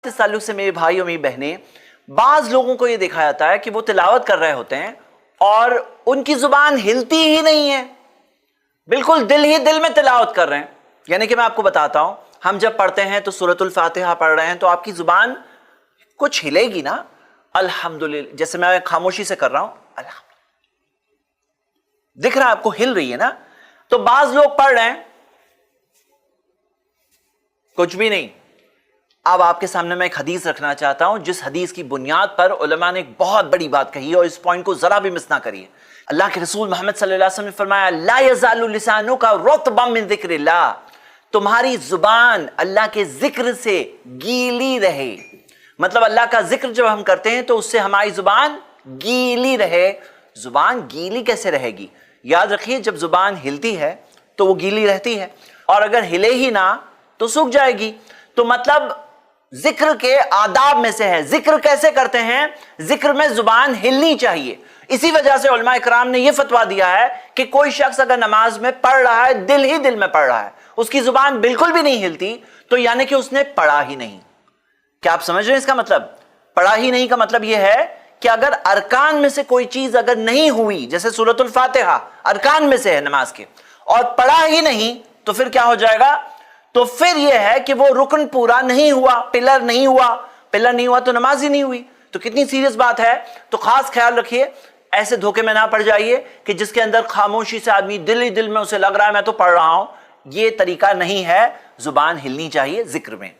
इस ताल्लुक से मेरे भाई और मेरी बहनें, बाज लोगों को ये देखा जाता है कि वो तिलावत कर रहे होते हैं और उनकी जुबान हिलती ही नहीं है, बिल्कुल दिल ही दिल में तिलावत कर रहे हैं। यानी कि मैं आपको बताता हूं, हम जब पढ़ते हैं तो सूरतुल फातिहा पढ़ रहे हैं तो आपकी जुबान कुछ हिलेगी ना, अल्हम्दुलिल्लाह, जैसे मैं खामोशी से कर रहा हूं, अल्हम्दुलिल्लाह, दिख रहा है आपको, हिल रही है ना। तो बाज लोग पढ़ रहे हैं कुछ भी नहीं। अब आपके सामने मैं एक हदीस रखना चाहता हूं, जिस हदीस की बुनियाद पर उलमा ने एक बहुत बड़ी बात कही है, और इस पॉइंट को जरा भी मिस ना करिए। अल्लाह के रसूल मोहम्मद सल्लल्लाहु अलैहि वसल्लम ने फरमाया, ला यज़ालु लिसानुका रुतबम मिन ज़िक्रिल्लाह, तुम्हारी जुबान अल्लाह के जिक्र से गीली रहे। मतलब अल्लाह का जिक्र जब हम करते हैं तो उससे हमारी जुबान गीली रहे। जुबान गीली कैसे रहेगी? याद रखिए, जब जुबान हिलती है तो वो गीली रहती है, और अगर हिले ही ना तो सूख जाएगी। तो मतलब जिक्र के आदाब में से है। जिक्र कैसे करते हैं? जिक्र में जुबान हिलनी चाहिए। इसी वजह से उलमा इकराम ने यह फतवा दिया है कि कोई शख्स अगर नमाज में पढ़ रहा है, दिल ही दिल में पढ़ रहा है, उसकी जुबान बिल्कुल भी नहीं हिलती, तो यानी कि उसने पढ़ा ही नहीं। क्या आप समझ रहे हैं इसका मतलब? पढ़ा ही नहीं का मतलब यह है कि अगर अरकान में से कोई चीज अगर नहीं हुई, जैसे सूरतुल फातिहा अरकान में से है नमाज के, और पढ़ा ही नहीं, तो फिर क्या हो जाएगा? तो फिर यह है कि वो रुकन पूरा नहीं हुआ, पिलर नहीं हुआ। पिलर नहीं हुआ तो नमाज ही नहीं हुई। तो कितनी सीरियस बात है। तो खास ख्याल रखिए, ऐसे धोखे में ना पड़ जाइए कि जिसके अंदर खामोशी से आदमी दिल ही दिल में उसे लग रहा है मैं तो पढ़ रहा हूं। ये तरीका नहीं है, जुबान हिलनी चाहिए जिक्र में।